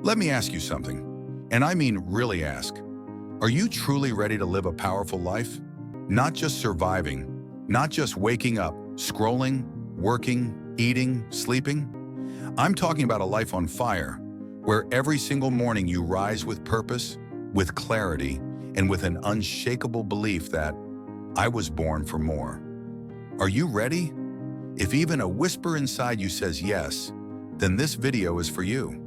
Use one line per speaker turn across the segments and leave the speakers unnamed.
Let me ask you something, and I mean really ask. Are you truly ready to live a powerful life? Not just surviving, not just waking up, scrolling, working, eating, sleeping. I'm talking about a life on fire, where every single morning you rise with purpose, with clarity, and with an unshakable belief that I was born for more. Are you ready? If even a whisper inside you says yes, then this video is for you.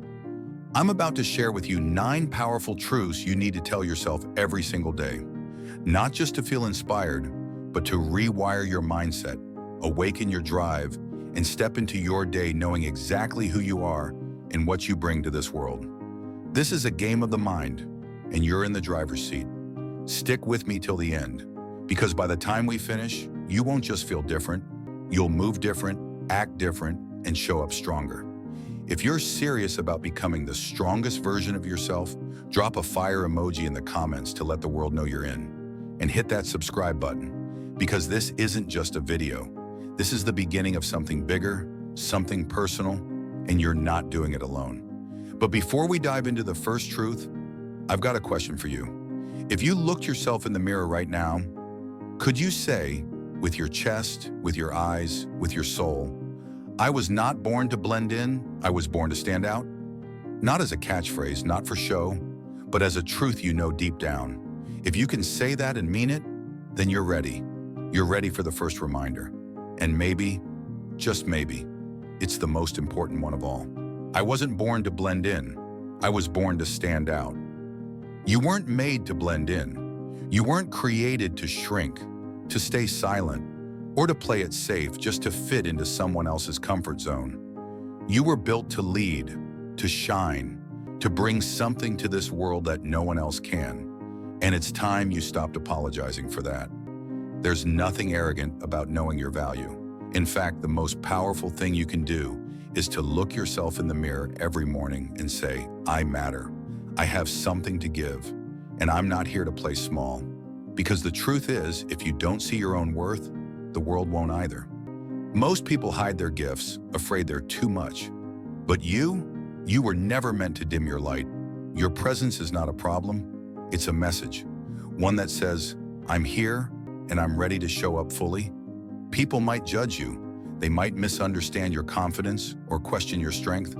I'm about to share with you 9 powerful truths you need to tell yourself every single day. Not just to feel inspired, but to rewire your mindset, awaken your drive, and step into your day knowing exactly who you are and what you bring to this world. This is a game of the mind, and you're in the driver's seat. Stick with me till the end, because by the time we finish, you won't just feel different, you'll move different, act different, and show up stronger. If you're serious about becoming the strongest version of yourself, drop a fire emoji in the comments to let the world know you're in. And hit that subscribe button, because this isn't just a video. This is the beginning of something bigger, something personal, and you're not doing it alone. But before we dive into the first truth, I've got a question for you. If you looked yourself in the mirror right now, could you say, with your chest, with your eyes, with your soul, I was not born to blend in, I was born to stand out? Not as a catchphrase, not for show, but as a truth you know deep down. If you can say that and mean it, then you're ready. You're ready for the first reminder. And maybe, just maybe, it's the most important one of all. I wasn't born to blend in. I was born to stand out. You weren't made to blend in. You weren't created to shrink, to stay silent, or to play it safe just to fit into someone else's comfort zone. You were built to lead, to shine, to bring something to this world that no one else can. And it's time you stopped apologizing for that. There's nothing arrogant about knowing your value. In fact, the most powerful thing you can do is to look yourself in the mirror every morning and say, I matter. I have something to give, and I'm not here to play small. Because the truth is, if you don't see your own worth, the world won't either. Most people hide their gifts, afraid they're too much. But you were never meant to dim your light. Your presence is not a problem. It's a message, one that says, I'm here and I'm ready to show up fully. People might judge you. They might misunderstand your confidence or question your strength.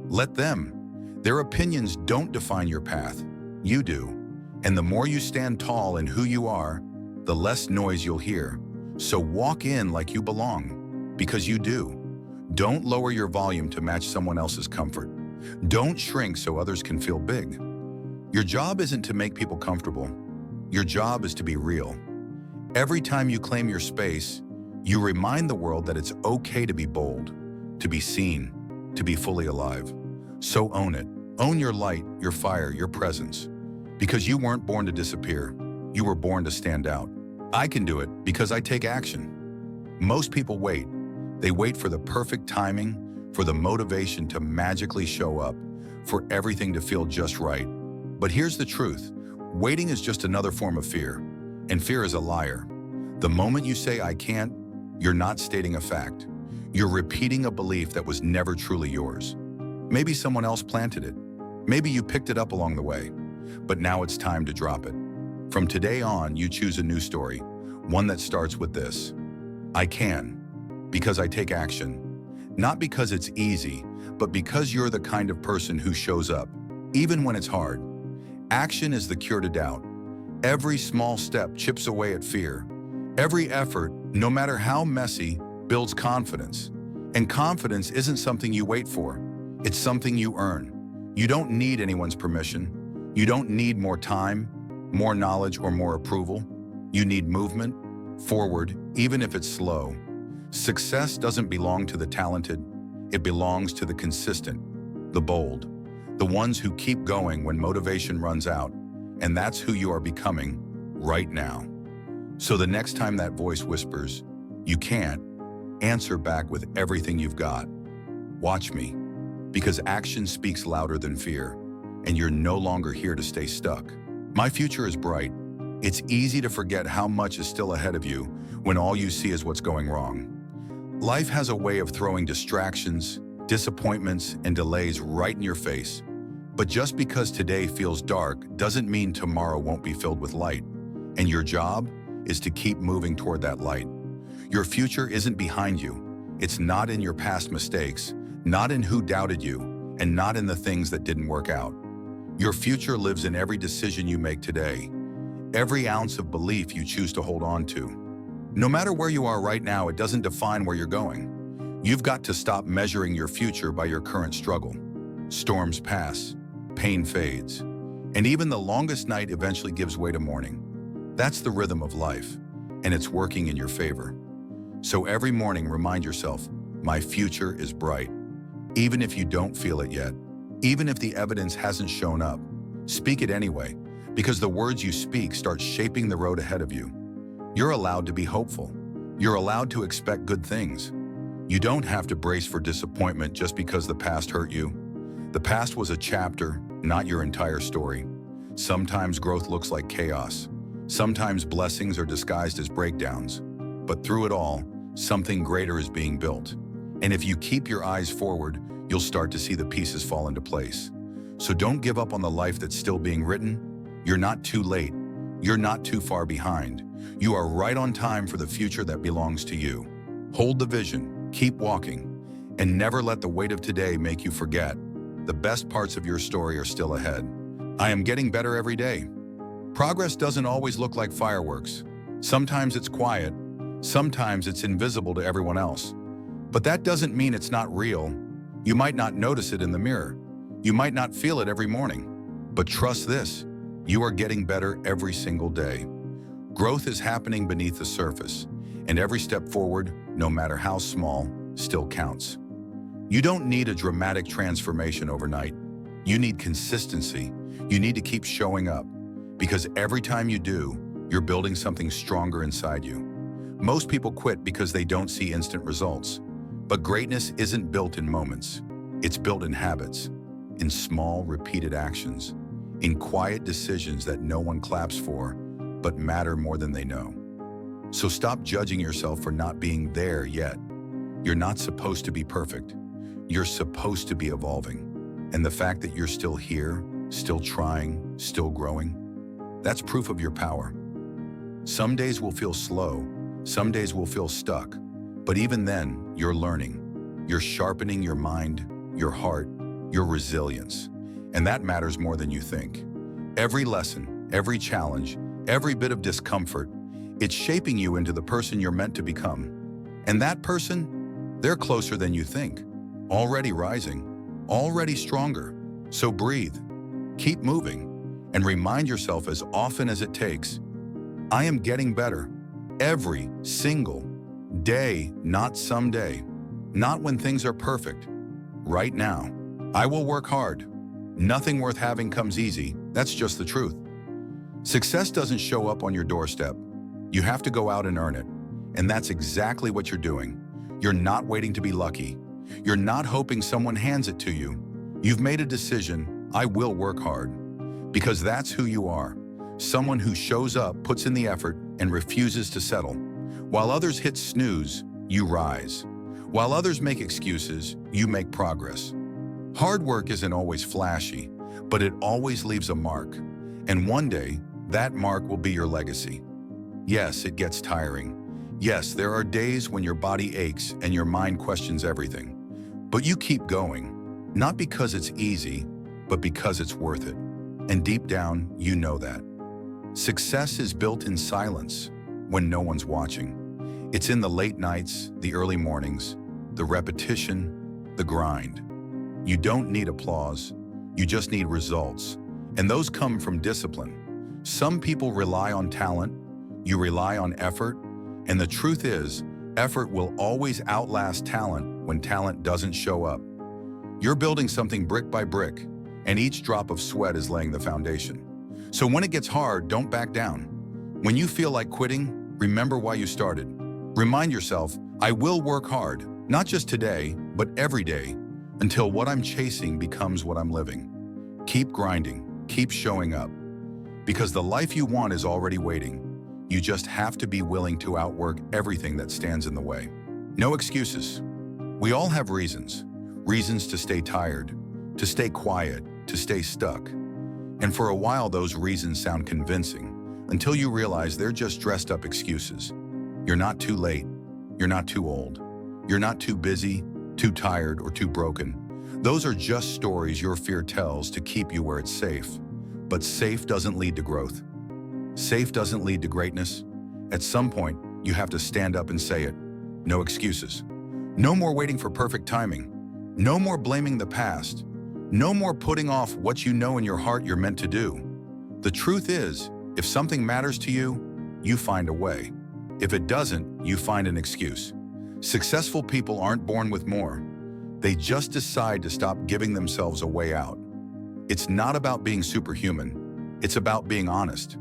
Let them. Their opinions don't define your path. You do. And the more you stand tall in who you are, the less noise you'll hear. So walk in like you belong, because you do. Don't lower your volume to match someone else's comfort. Don't shrink so others can feel big. Your job isn't to make people comfortable. Your job is to be real. Every time you claim your space, you remind the world that it's okay to be bold, to be seen, to be fully alive. So own it. Own your light, your fire, your presence. Because you weren't born to disappear. You were born to stand out. I can do it because I take action. Most people wait. They wait for the perfect timing, for the motivation to magically show up, for everything to feel just right. But here's the truth. Waiting is just another form of fear, and fear is a liar. The moment you say, I can't, you're not stating a fact. You're repeating a belief that was never truly yours. Maybe someone else planted it. Maybe you picked it up along the way. But now it's time to drop it. From today on, you choose a new story, one that starts with this. I can, because I take action. Not because it's easy, but because you're the kind of person who shows up, even when it's hard. Action is the cure to doubt. Every small step chips away at fear. Every effort, no matter how messy, builds confidence. And confidence isn't something you wait for. It's something you earn. You don't need anyone's permission. You don't need more time, more knowledge, or more approval. You need movement, forward, even if it's slow. Success doesn't belong to the talented. It belongs to the consistent, the bold, the ones who keep going when motivation runs out. And that's who you are becoming right now. So the next time that voice whispers, you can't, answer back with everything you've got. Watch me, because action speaks louder than fear, and you're no longer here to stay stuck. My future is bright. It's easy to forget how much is still ahead of you when all you see is what's going wrong. Life has a way of throwing distractions, disappointments, and delays right in your face. But just because today feels dark doesn't mean tomorrow won't be filled with light. And your job is to keep moving toward that light. Your future isn't behind you. It's not in your past mistakes, not in who doubted you, and not in the things that didn't work out. Your future lives in every decision you make today, every ounce of belief you choose to hold on to. No matter where you are right now, it doesn't define where you're going. You've got to stop measuring your future by your current struggle. Storms pass, pain fades, and even the longest night eventually gives way to morning. That's the rhythm of life, and it's working in your favor. So every morning, remind yourself, my future is bright. Even if you don't feel it yet, even if the evidence hasn't shown up, speak it anyway, because the words you speak start shaping the road ahead of you. You're allowed to be hopeful. You're allowed to expect good things. You don't have to brace for disappointment just because the past hurt you. The past was a chapter, not your entire story. Sometimes growth looks like chaos. Sometimes blessings are disguised as breakdowns. But through it all, something greater is being built. And if you keep your eyes forward, you'll start to see the pieces fall into place. So don't give up on the life that's still being written. You're not too late. You're not too far behind. You are right on time for the future that belongs to you. Hold the vision, keep walking, and never let the weight of today make you forget. The best parts of your story are still ahead. I am getting better every day. Progress doesn't always look like fireworks. Sometimes it's quiet. Sometimes it's invisible to everyone else. But that doesn't mean it's not real. You might not notice it in the mirror. You might not feel it every morning. But trust this, you are getting better every single day. Growth is happening beneath the surface, and every step forward, no matter how small, still counts. You don't need a dramatic transformation overnight. You need consistency. You need to keep showing up, because every time you do, you're building something stronger inside you. Most people quit because they don't see instant results. But greatness isn't built in moments. It's built in habits, in small, repeated actions, in quiet decisions that no one claps for, but matter more than they know. So stop judging yourself for not being there yet. You're not supposed to be perfect. You're supposed to be evolving. And the fact that you're still here, still trying, still growing, that's proof of your power. Some days will feel slow. Some days will feel stuck. But even then, you're learning. You're sharpening your mind, your heart, your resilience. And that matters more than you think. Every lesson, every challenge, every bit of discomfort, it's shaping you into the person you're meant to become. And that person, they're closer than you think. Already rising, already stronger. So breathe, keep moving, and remind yourself as often as it takes, I am getting better every single day, not someday, not when things are perfect. Right now, I will work hard. Nothing worth having comes easy. That's just the truth. Success doesn't show up on your doorstep. You have to go out and earn it. And that's exactly what you're doing. You're not waiting to be lucky. You're not hoping someone hands it to you. You've made a decision, I will work hard. Because that's who you are. Someone who shows up, puts in the effort, and refuses to settle. While others hit snooze, you rise. While others make excuses, you make progress. Hard work isn't always flashy, but it always leaves a mark. And one day, that mark will be your legacy. Yes, it gets tiring. Yes, there are days when your body aches and your mind questions everything. But you keep going, not because it's easy, but because it's worth it. And deep down, you know that. Success is built in silence, when no one's watching. It's in the late nights, the early mornings, the repetition, the grind. You don't need applause, you just need results. And those come from discipline. Some people rely on talent, you rely on effort, and the truth is, effort will always outlast talent when talent doesn't show up. You're building something brick by brick, and each drop of sweat is laying the foundation. So when it gets hard, don't back down. When you feel like quitting, remember why you started. Remind yourself, I will work hard, not just today, but every day, until what I'm chasing becomes what I'm living. Keep grinding, keep showing up, because the life you want is already waiting. You just have to be willing to outwork everything that stands in the way. No excuses. We all have reasons. Reasons to stay tired, to stay quiet, to stay stuck. And for a while, those reasons sound convincing, until you realize they're just dressed up excuses. You're not too late. You're not too old. You're not too busy, too tired, or too broken. Those are just stories your fear tells to keep you where it's safe. But safe doesn't lead to growth. Safe doesn't lead to greatness. At some point, you have to stand up and say it. No excuses. No more waiting for perfect timing. No more blaming the past. No more putting off what you know in your heart you're meant to do. The truth is, if something matters to you, you find a way. If it doesn't, you find an excuse. Successful people aren't born with more. They just decide to stop giving themselves a way out. It's not about being superhuman. It's about being honest.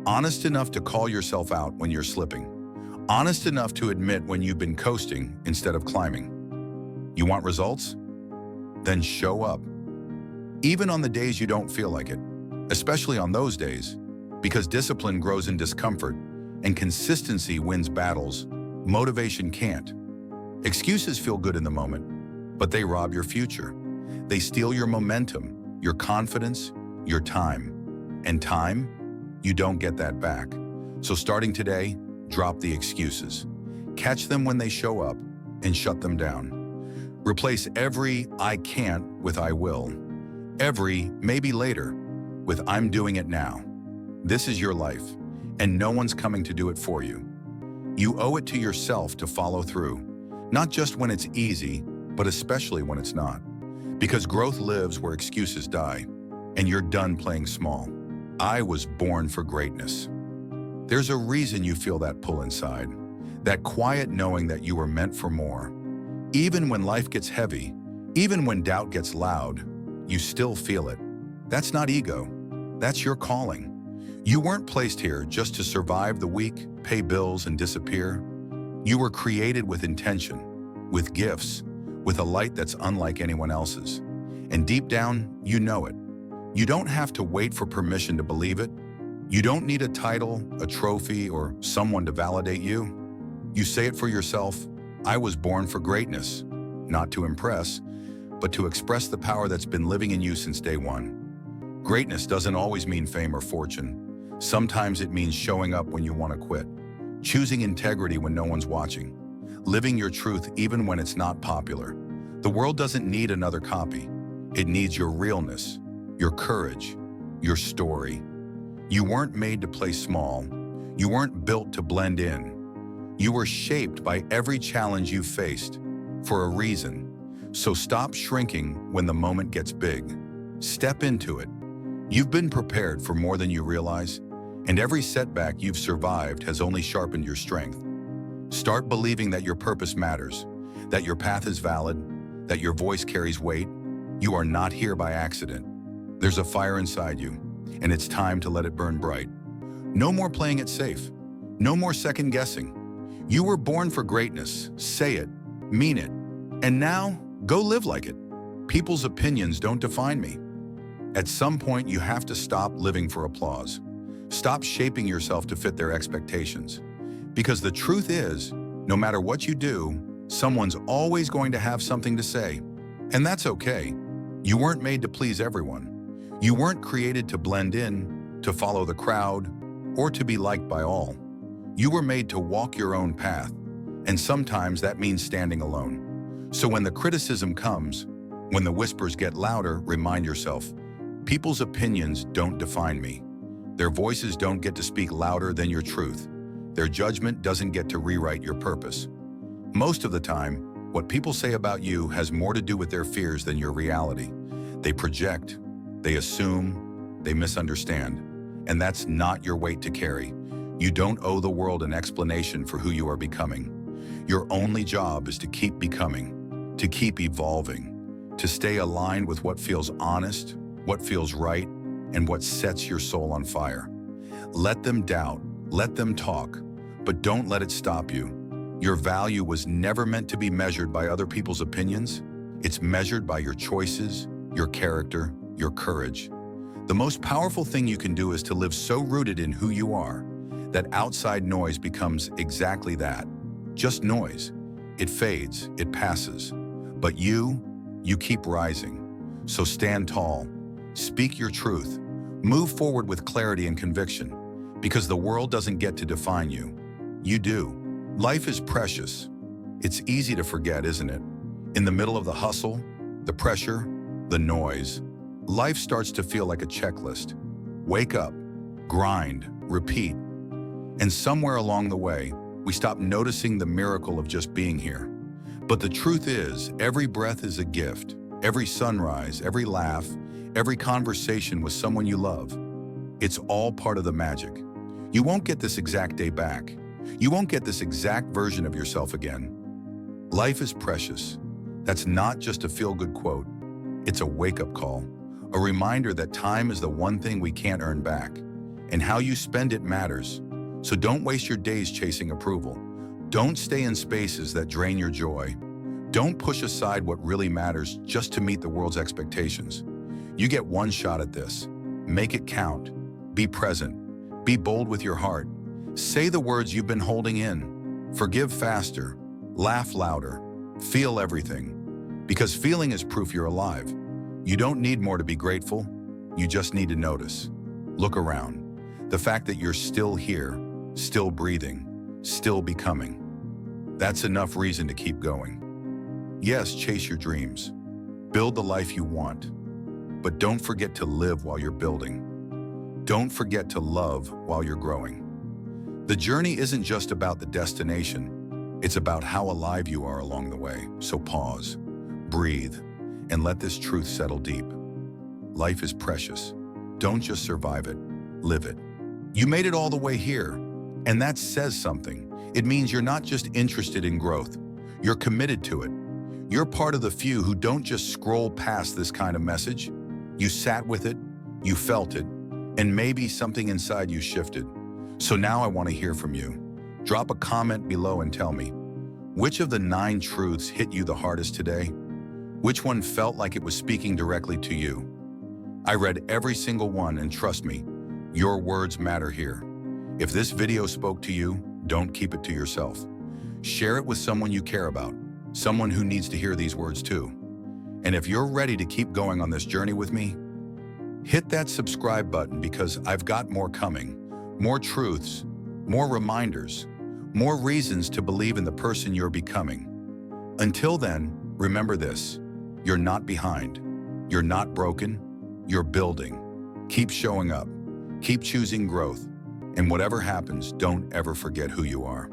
Honest enough to call yourself out when you're slipping. Honest enough to admit when you've been coasting instead of climbing. You want results? Then show up. Even on the days you don't feel like it, especially on those days, because discipline grows in discomfort and consistency wins battles, motivation can't. Excuses feel good in the moment, but they rob your future. They steal your momentum, your confidence, your time. And time, you don't get that back. So starting today, drop the excuses. Catch them when they show up and shut them down. Replace every "I can't" with "I will." Every "maybe later" with "I'm doing it now." This is your life, and no one's coming to do it for you. You owe it to yourself to follow through, not just when it's easy, but especially when it's not. Because growth lives where excuses die, and you're done playing small. I was born for greatness. There's a reason you feel that pull inside, that quiet knowing that you were meant for more. Even when life gets heavy, even when doubt gets loud, you still feel it. That's not ego. That's your calling. You weren't placed here just to survive the week, pay bills, and disappear. You were created with intention, with gifts, with a light that's unlike anyone else's. And deep down, you know it. You don't have to wait for permission to believe it. You don't need a title, a trophy, or someone to validate you. You say it for yourself. I was born for greatness, not to impress, but to express the power that's been living in you since day one. Greatness doesn't always mean fame or fortune. Sometimes it means showing up when you want to quit, choosing integrity when no one's watching, living your truth even when it's not popular. The world doesn't need another copy. It needs your realness, your courage, your story. You weren't made to play small. You weren't built to blend in. You were shaped by every challenge you faced for a reason. So stop shrinking when the moment gets big. Step into it. You've been prepared for more than you realize, and every setback you've survived has only sharpened your strength. Start believing that your purpose matters, that your path is valid, that your voice carries weight. You are not here by accident. There's a fire inside you, and it's time to let it burn bright. No more playing it safe. No more second guessing. You were born for greatness. Say it, mean it, and now go live like it. People's opinions don't define me. At some point, you have to stop living for applause. Stop shaping yourself to fit their expectations. Because the truth is, no matter what you do, someone's always going to have something to say. And that's okay. You weren't made to please everyone. You weren't created to blend in, to follow the crowd, or to be liked by all. You were made to walk your own path, and sometimes that means standing alone. So when the criticism comes, when the whispers get louder, remind yourself, people's opinions don't define me. Their voices don't get to speak louder than your truth. Their judgment doesn't get to rewrite your purpose. Most of the time, what people say about you has more to do with their fears than your reality. They project, they assume, they misunderstand, and that's not your weight to carry. You don't owe the world an explanation for who you are becoming. Your only job is to keep becoming, to keep evolving, to stay aligned with what feels honest, what feels right, and what sets your soul on fire. Let them doubt, let them talk, but don't let it stop you. Your value was never meant to be measured by other people's opinions. It's measured by your choices, your character, your courage. The most powerful thing you can do is to live so rooted in who you are that outside noise becomes exactly that, just noise. It fades, it passes, but you keep rising. So stand tall, Speak your truth. Move forward with clarity and conviction, because the world doesn't get to define you. You do. Life is precious. It's easy to forget, isn't it? In the middle of the hustle, the pressure, the noise, life starts to feel like a checklist. Wake up, grind, repeat. And somewhere along the way, we stop noticing the miracle of just being here. But the truth is, every breath is a gift. Every sunrise, every laugh, every conversation with someone you love. It's all part of the magic. You won't get this exact day back. You won't get this exact version of yourself again. Life is precious. That's not just a feel-good quote. It's a wake-up call, a reminder that time is the one thing we can't earn back, and how you spend it matters. So don't waste your days chasing approval. Don't stay in spaces that drain your joy. Don't push aside what really matters just to meet the world's expectations. You get one shot at this. Make it count. Be present. Be bold with your heart. Say the words you've been holding in. Forgive faster. Laugh louder. Feel everything. Because feeling is proof you're alive. You don't need more to be grateful. You just need to notice. Look around. The fact that you're still here, still breathing, still becoming. That's enough reason to keep going. Yes, chase your dreams. Build the life you want. But don't forget to live while you're building. Don't forget to love while you're growing. The journey isn't just about the destination. It's about how alive you are along the way. So pause, breathe, and let this truth settle deep. Life is precious. Don't just survive it, live it. You made it all the way here, and that says something. It means you're not just interested in growth. You're committed to it. You're part of the few who don't just scroll past this kind of message. You sat with it, you felt it, and maybe something inside you shifted. So now I want to hear from you. Drop a comment below and tell me, which of the 9 truths hit you the hardest today? Which one felt like it was speaking directly to you? I read every single one, and trust me, your words matter here. If this video spoke to you, don't keep it to yourself. Share it with someone you care about, someone who needs to hear these words too. And if you're ready to keep going on this journey with me, hit that subscribe button, because I've got more coming. More truths, more reminders, more reasons to believe in the person you're becoming. Until then, remember this: you're not behind. You're not broken. You're building. Keep showing up. Keep choosing growth. And whatever happens, don't ever forget who you are.